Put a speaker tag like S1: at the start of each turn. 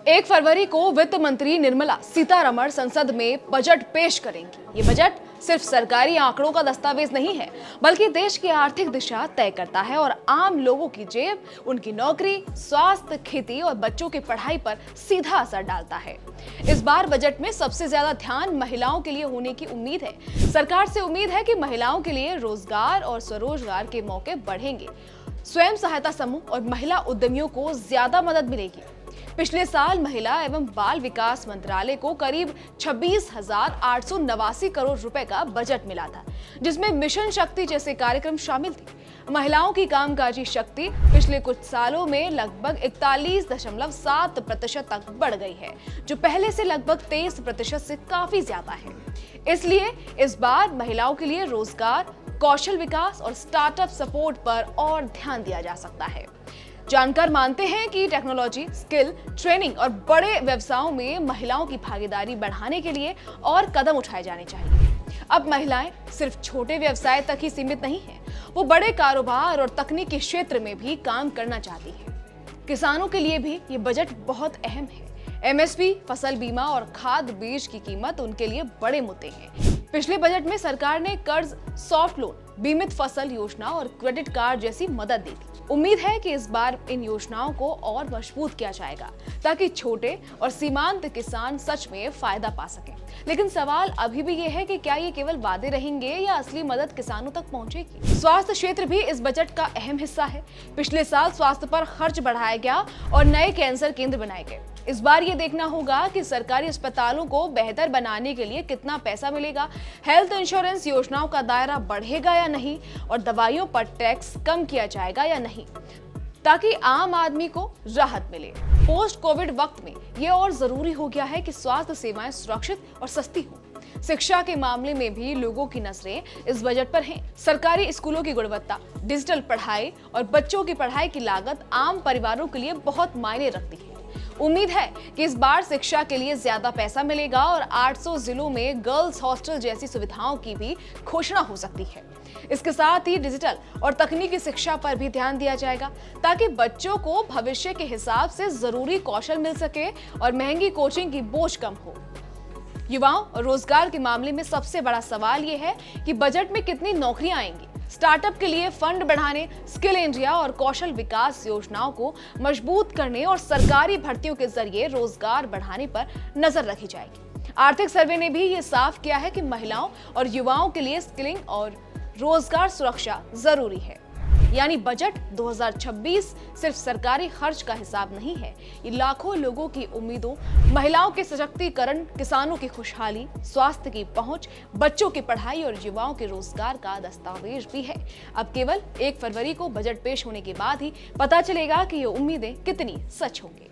S1: 1 फरवरी को वित्त मंत्री निर्मला सीतारमण संसद में बजट पेश करेंगी। ये बजट सिर्फ सरकारी आंकड़ों का दस्तावेज नहीं है, बल्कि देश की आर्थिक दिशा तय करता है और आम लोगों की जेब, उनकी नौकरी, स्वास्थ्य, खेती और बच्चों की पढ़ाई पर सीधा असर डालता है। इस बार बजट में सबसे ज्यादा ध्यान महिलाओं के लिए होने की उम्मीद है। सरकार से उम्मीद है कि महिलाओं के लिए रोजगार और स्वरोजगार के मौके बढ़ेंगे। स्वयं सहायता समूह और महिला उद्यमियों को ज्यादा मदद मिलेगी। पिछले साल महिला एवं बाल विकास मंत्रालय को करीब 26,889 करोड़ रुपए का बजट मिला था, जिसमें मिशन शक्ति जैसे कार्यक्रम शामिल थे। महिलाओं की कामकाजी शक्ति पिछले कुछ सालों में लगभग 41.7% तक बढ़ गई है, जो पहले से लगभग 23% से काफी ज्यादा है। इसलिए इस बार महिलाओं के लिए रोजगार, कौशल विकास और स्टार्टअप सपोर्ट पर और ध्यान दिया जा सकता है। जानकार मानते हैं कि टेक्नोलॉजी, स्किल, ट्रेनिंग और बड़े व्यवसायों में महिलाओं की भागीदारी बढ़ाने के लिए और कदम उठाए जाने चाहिए। अब महिलाएं सिर्फ छोटे व्यवसाय तक ही सीमित नहीं हैं, वो बड़े कारोबार और तकनीकी क्षेत्र में भी काम करना चाहती हैं। किसानों के लिए भी ये बजट बहुत अहम है। एमएसपी, फसल बीमा और खाद बीज की कीमत उनके लिए बड़े मुद्दे हैं। पिछले बजट में सरकार ने कर्ज, सॉफ्ट लोन, बीमित फसल योजना और क्रेडिट कार्ड जैसी मदद दी थी। उम्मीद है कि इस बार इन योजनाओं को और मजबूत किया जाएगा, ताकि छोटे और सीमांत किसान सच में फायदा पा सकें। लेकिन सवाल अभी भी ये है कि क्या ये केवल वादे रहेंगे या असली मदद किसानों तक पहुंचेगी? स्वास्थ्य क्षेत्र भी इस बजट का अहम हिस्सा है। पिछले साल स्वास्थ्य पर खर्च बढ़ाया गया और नए कैंसर केंद्र बनाए गए। इस बार ये देखना होगा कि सरकारी अस्पतालों को बेहतर बनाने के लिए कितना पैसा मिलेगा, हेल्थ इंश्योरेंस योजनाओं का दायरा बढ़ेगा या नहीं, और दवाइयों पर टैक्स कम किया जाएगा या नहीं, ताकि आम आदमी को राहत मिले। पोस्ट कोविड वक्त में ये और जरूरी हो गया है कि स्वास्थ्य सेवाएं सुरक्षित और सस्ती हो। शिक्षा के मामले में भी लोगों की नजरें इस बजट पर हैं। सरकारी स्कूलों की गुणवत्ता, डिजिटल पढ़ाई और बच्चों की पढ़ाई की लागत आम परिवारों के लिए बहुत मायने रखती है। उम्मीद है कि इस बार शिक्षा के लिए ज्यादा पैसा मिलेगा और 800 जिलों में गर्ल्स हॉस्टल जैसी सुविधाओं की भी घोषणा हो सकती है। इसके साथ ही डिजिटल और तकनीकी शिक्षा पर भी ध्यान दिया जाएगा, ताकि बच्चों को भविष्य के हिसाब से जरूरी कौशल मिल सके और महंगी कोचिंग की बोझ कम हो। युवाओं और रोजगार के मामले में सबसे बड़ा सवाल ये है कि बजट में कितनी नौकरियां आएंगी। स्टार्टअप के लिए फंड बढ़ाने, स्किल इंडिया और कौशल विकास योजनाओं को मजबूत करने और सरकारी भर्तियों के जरिए रोजगार बढ़ाने पर नजर रखी जाएगी। आर्थिक सर्वे ने भी ये साफ किया है कि महिलाओं और युवाओं के लिए स्किलिंग और रोजगार सुरक्षा जरूरी है। यानी बजट 2026 सिर्फ सरकारी खर्च का हिसाब नहीं है, ये लाखों लोगों की उम्मीदों, महिलाओं के सशक्तिकरण, किसानों की खुशहाली, स्वास्थ्य की पहुंच, बच्चों की पढ़ाई और युवाओं के रोजगार का दस्तावेज भी है। अब केवल 1 फरवरी को बजट पेश होने के बाद ही पता चलेगा कि ये उम्मीदें कितनी सच होंगी।